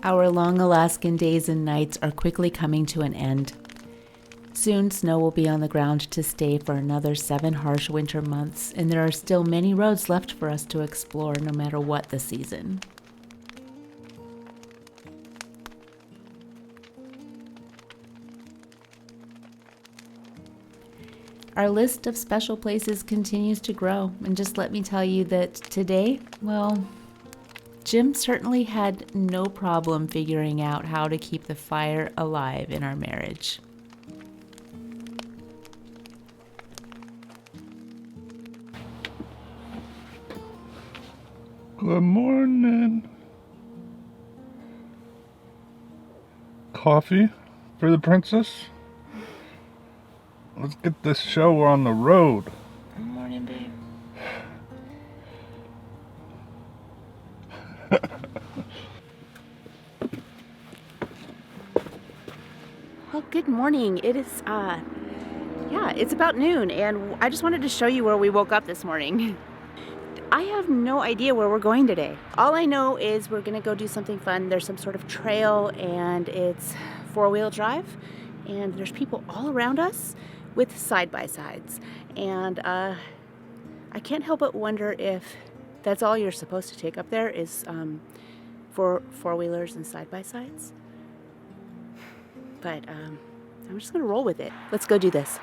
Our long Alaskan days and nights are quickly coming to an end. Soon, snow will be on the ground to stay for another 7 harsh winter months, and there are still many roads left for us to explore no matter what the season. Our list of special places continues to grow, and just let me tell you that today, well, Jim certainly had no problem figuring out how to keep the fire alive in our marriage. Good morning. Coffee for the princess? Let's get this show on the road. Good morning, babe. Well, good morning. It is, it's about noon, and I just wanted to show you where we woke up this morning. I have no idea where we're going today. All I know is we're gonna go do something fun. There's some sort of trail, and it's 4-wheel drive, and there's people all around us with side-by-sides. And I can't help but wonder if that's all you're supposed to take up there is for 4-wheelers and side-by-sides. But I'm just gonna roll with it. Let's go do this.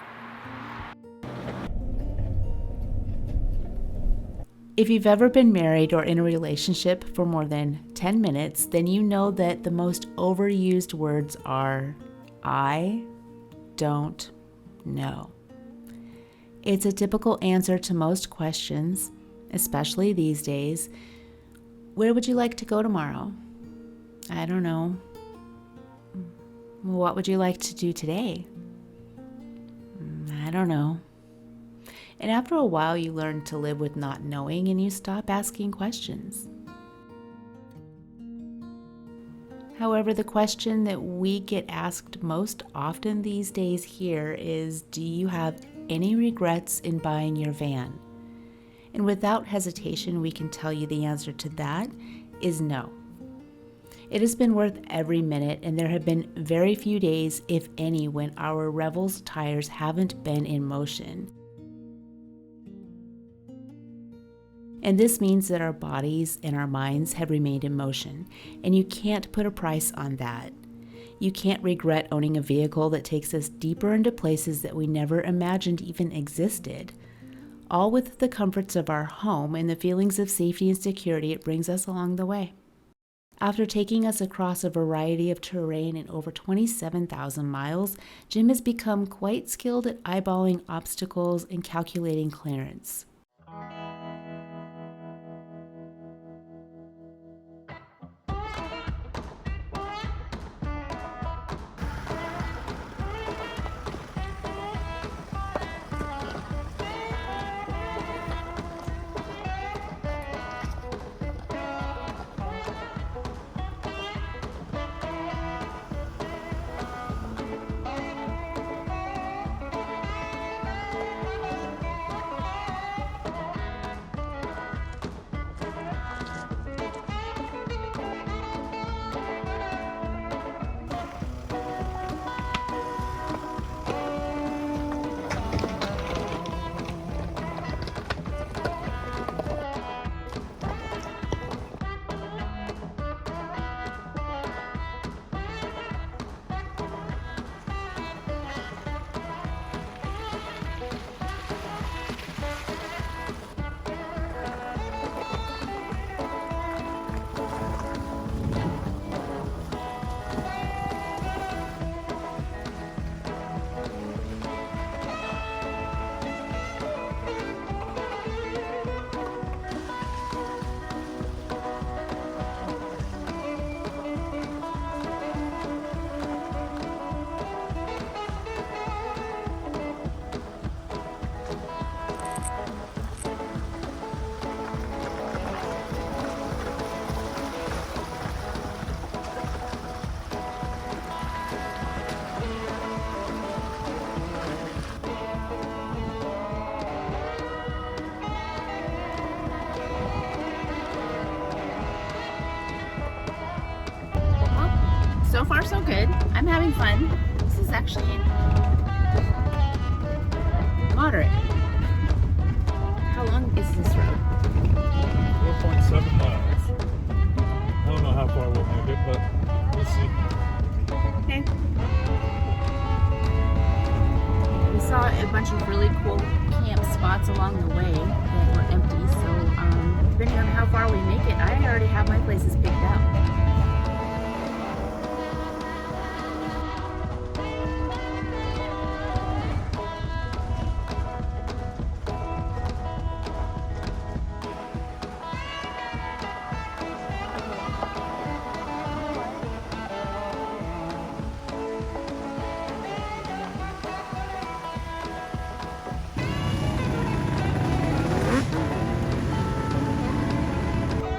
If you've ever been married or in a relationship for more than 10 minutes, then you know that the most overused words are, I don't know. It's a typical answer to most questions, especially these days. Where would you like to go tomorrow? I don't know. What would you like to do today? I don't know. And after a while, you learn to live with not knowing and you stop asking questions. However, the question that we get asked most often these days here is, do you have any regrets in buying your van? And without hesitation, we can tell you the answer to that is no. It has been worth every minute, and there have been very few days, if any, when our Revel's tires haven't been in motion. And this means that our bodies and our minds have remained in motion, and you can't put a price on that. You can't regret owning a vehicle that takes us deeper into places that we never imagined even existed, all with the comforts of our home and the feelings of safety and security it brings us along the way. After taking us across a variety of terrain in over 27,000 miles, Jim has become quite skilled at eyeballing obstacles and calculating clearance. so good. I'm having fun. This is actually moderate. How long is this road? 4.7 miles. I don't know how far we'll make it, but we'll see. Okay. We saw a bunch of really cool camp spots along the way that were empty, so depending on how far we make it, I already have my places picked out.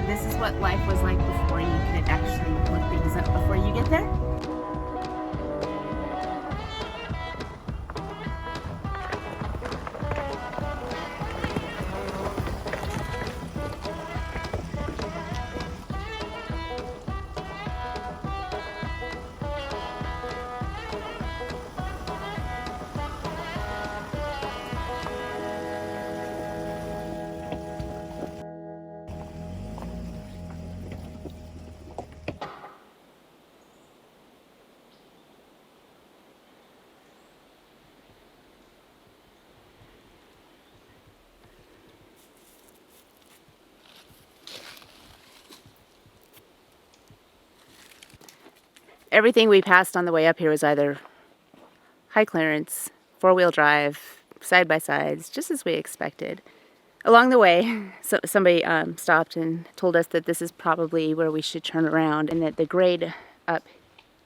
This is what life was like before you could actually look things up before you get there. Everything we passed on the way up here was either high clearance, four-wheel drive, side-by-sides, just as we expected. Along the way, somebody stopped and told us that this is probably where we should turn around and that the grade up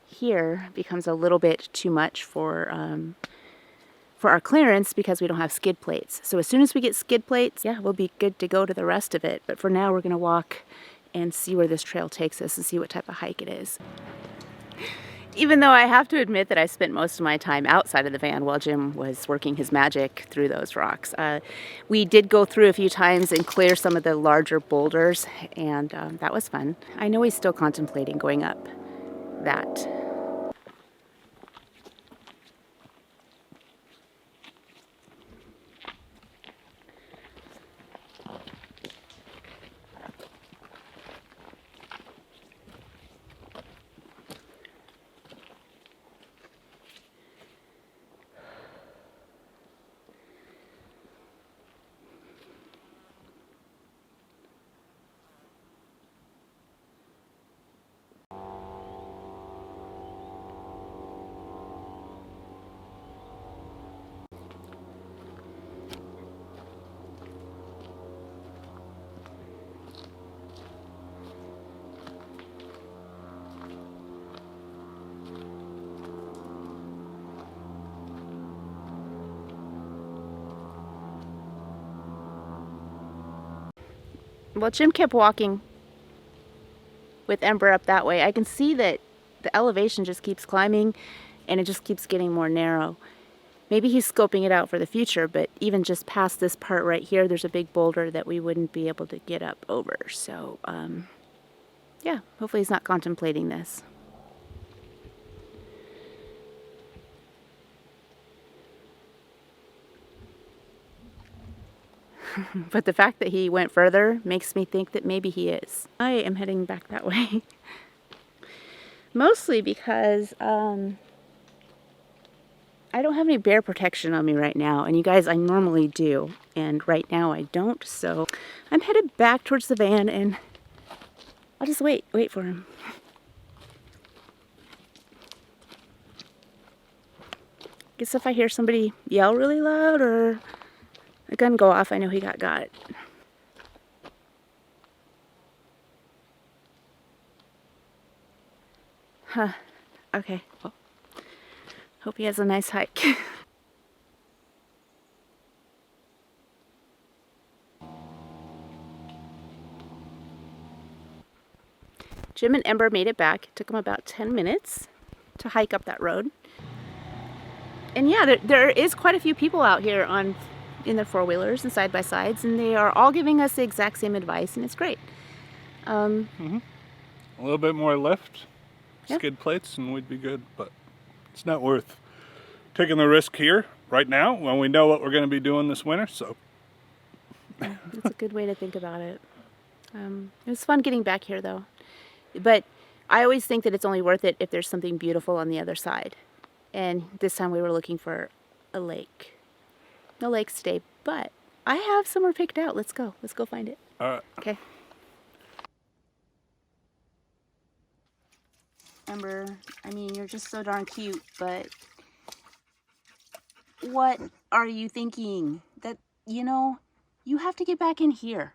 here becomes a little bit too much for our clearance because we don't have skid plates. So as soon as we get skid plates, yeah, we'll be good to go to the rest of it. But for now, we're going to walk and see where this trail takes us and see what type of hike it is. Even though I have to admit that I spent most of my time outside of the van while Jim was working his magic through those rocks. We did go through a few times and clear some of the larger boulders, and that was fun. I know he's still contemplating going up that. Well, Jim kept walking with Ember up that way. I can see that the elevation just keeps climbing and it just keeps getting more narrow. Maybe he's scoping it out for the future, but even just past this part right here, there's a big boulder that we wouldn't be able to get up over. So, yeah, hopefully he's not contemplating this. But the fact that he went further makes me think that maybe he is. I am heading back that way. Mostly because I don't have any bear protection on me right now. And you guys, I normally do. And right now I don't. So I'm headed back towards the van and I'll just wait for him. Guess if I hear somebody yell really loud or a gun go off, I know he got. Huh. Okay. Well, hope he has a nice hike. Jim and Ember made it back. It took them about 10 minutes to hike up that road. And yeah, there is quite a few people out here in their four-wheelers and side-by-sides, and they are all giving us the exact same advice, and it's great. A little bit more left, Yeah. skid plates and we'd be good, but it's not worth taking the risk here right now when we know what we're going to be doing this winter. So That's a good way to think about it. It was fun getting back here though, but I always think that it's only worth it if there's something beautiful on the other side. And this time we were looking for a lake. No lakes today, but I have somewhere picked out. Let's go find it. all right. Okay. Ember, I mean, you're just so darn cute, but what are you thinking? That, you know, you have to get back in here.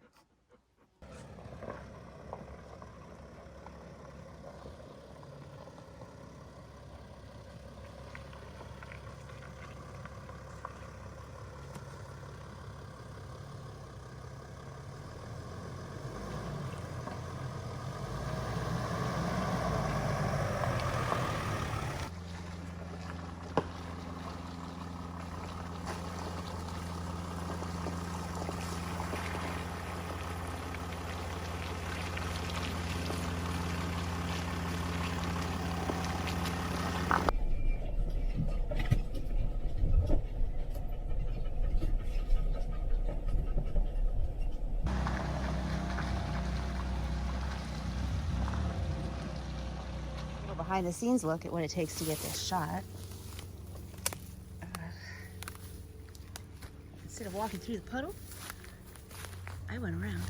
Behind the scenes look at what it takes to get this shot. Instead of walking through the puddle, I went around.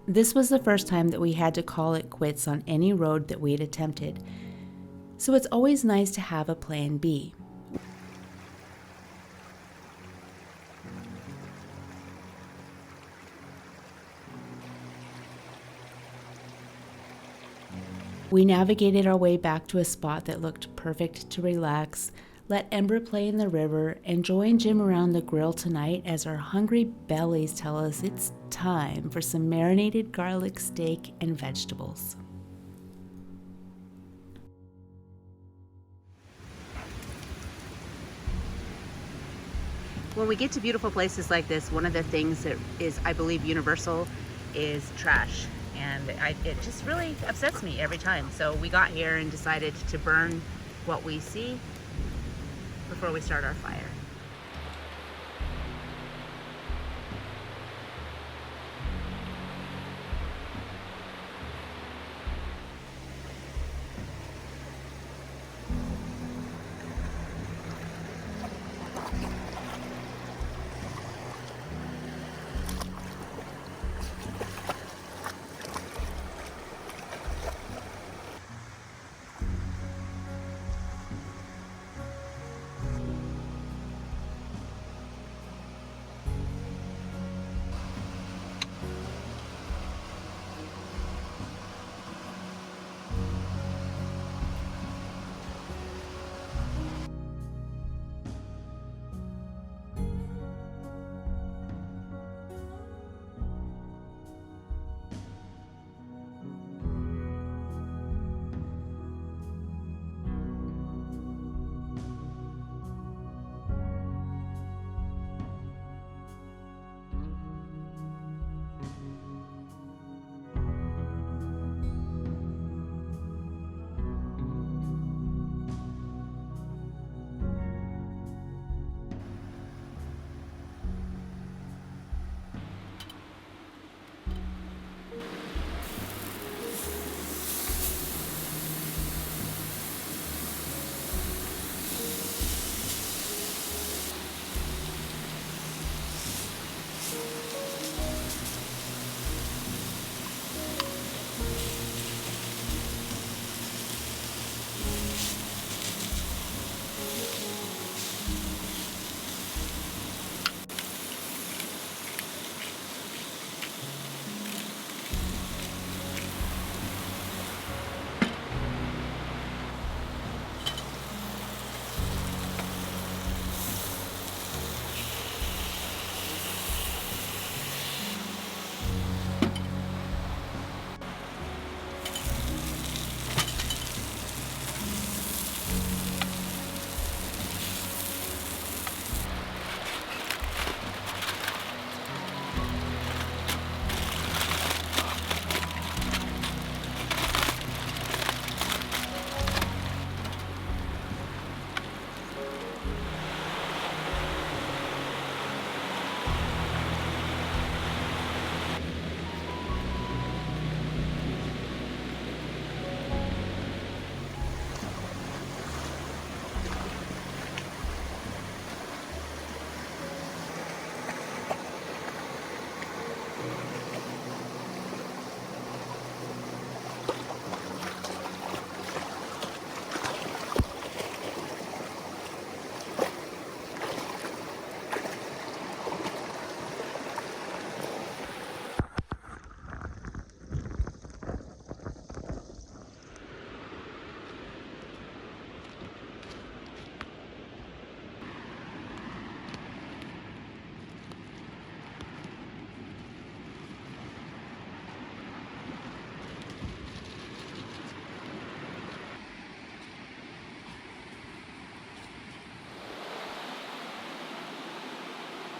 This was the first time that we had to call it quits on any road that we had attempted, so it's always nice to have a plan B. We navigated our way back to a spot that looked perfect to relax, let Ember play in the river, and join Jim around the grill tonight as our hungry bellies tell us it's time for some marinated garlic steak and vegetables. When we get to beautiful places like this, one of the things that is, I believe, universal is trash. And it just really upsets me every time. So we got here and decided to burn what we see before we start our fire.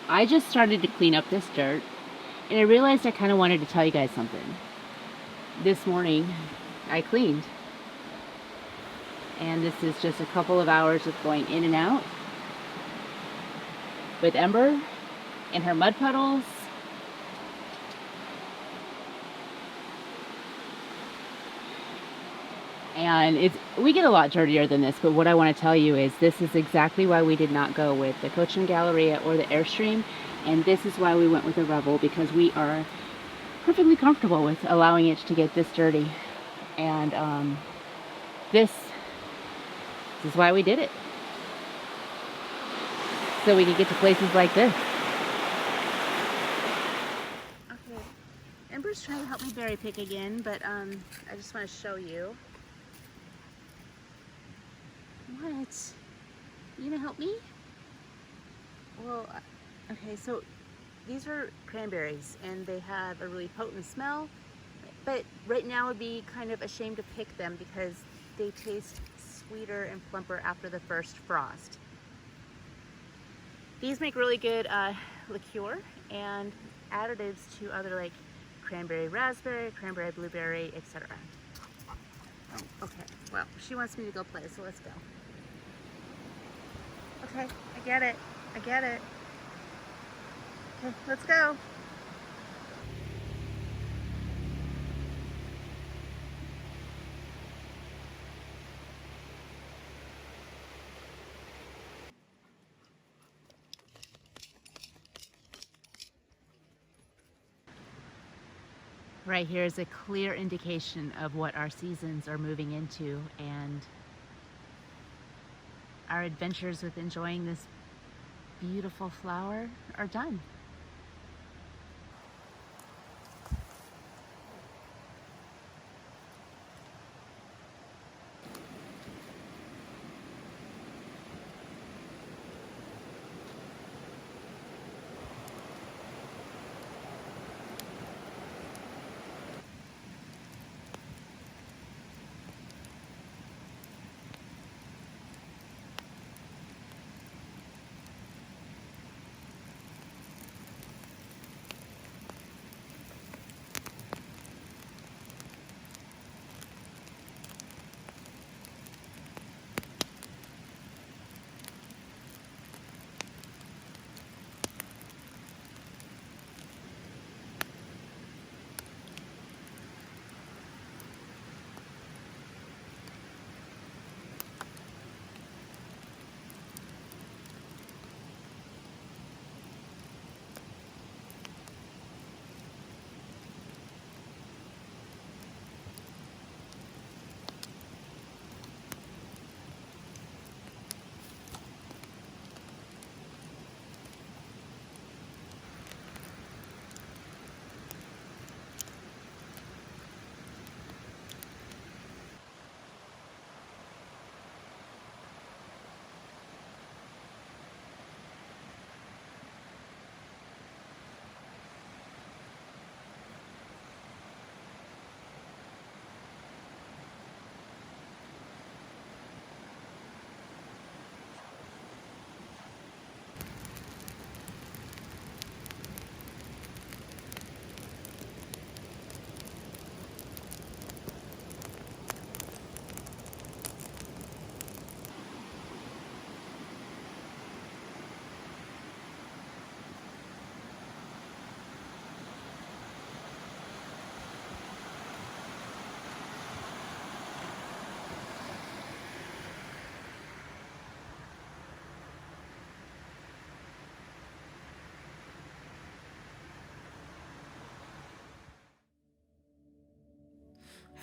I just started to clean up this dirt, and I realized I kind of wanted to tell you guys something. This morning, I cleaned. And this is just a couple of hours of going in and out with Ember and her mud puddles. And we get a lot dirtier than this, but what I want to tell you is this is exactly why we did not go with the Coach and Galleria or the Airstream, and this is why we went with the Revel, because we are perfectly comfortable with allowing it to get this dirty. And this is why we did it, so we can get to places like this. Okay, Ember's trying to help me berry pick again, but I just want to show you. What? You gonna help me? Well, okay, so these are cranberries and they have a really potent smell, but right now would be kind of a shame to pick them because they taste sweeter and plumper after the first frost. These make really good liqueur and additives to other like cranberry raspberry, cranberry blueberry, etc. Oh, okay, well, she wants me to go play, so let's go. Okay, I get it. I get it. Okay, let's go. Right here is a clear indication of what our seasons are moving into, and our adventures with enjoying this beautiful flower are done.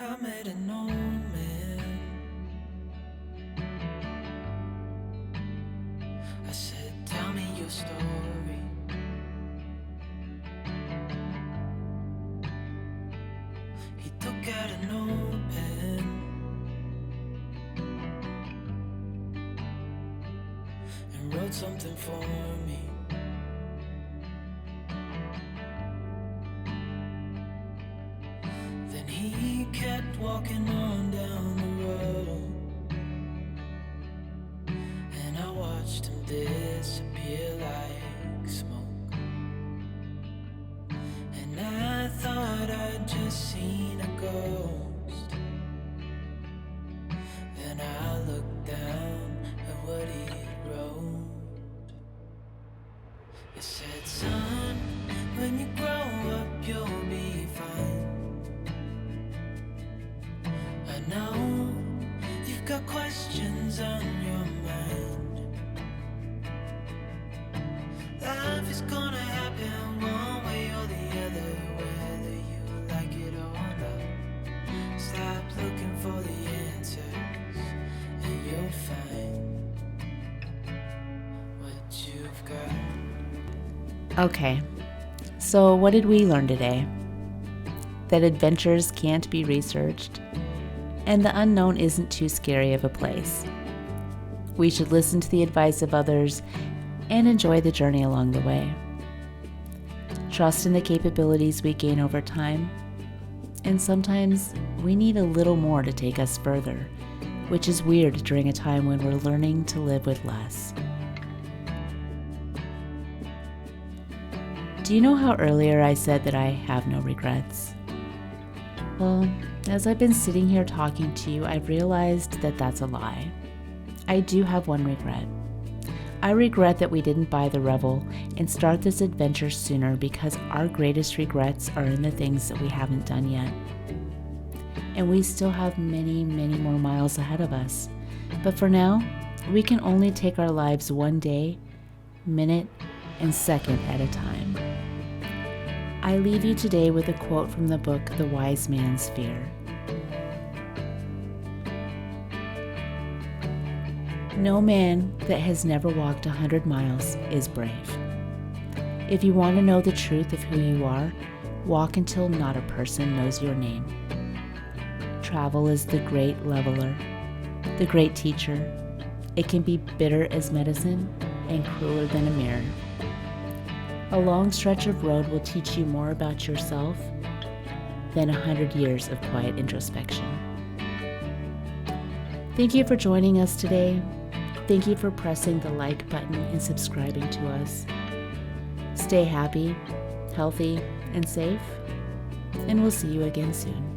I made an old man. I said, tell me your story. He took out a notepad and wrote something for me. Then he kept walking on down the road, and I watched him disappear like smoke. It said, son, when you grow up, you'll be fine. I know you've got questions on your mind. Life is gonna happen one way or the other, whether you like it or not. Stop looking for the answers, and you'll find what you've got. Okay, so what did we learn today? That adventures can't be researched, and the unknown isn't too scary of a place. We should listen to the advice of others and enjoy the journey along the way. Trust in the capabilities we gain over time, and sometimes we need a little more to take us further, which is weird during a time when we're learning to live with less. Do you know how earlier I said that I have no regrets? Well, as I've been sitting here talking to you, I've realized that that's a lie. I do have one regret. I regret that we didn't buy the Revel and start this adventure sooner, because our greatest regrets are in the things that we haven't done yet. And we still have many, many more miles ahead of us. But for now, we can only take our lives one day, minute, and second at a time. I leave you today with a quote from the book The Wise Man's Fear. No man that has never walked 100 miles is brave. If you want to know the truth of who you are, walk until not a person knows your name. Travel is the great leveler, the great teacher. It can be bitter as medicine and crueler than a mirror. A long stretch of road will teach you more about yourself than 100 years of quiet introspection. Thank you for joining us today. Thank you for pressing the like button and subscribing to us. Stay happy, healthy, and safe, and we'll see you again soon.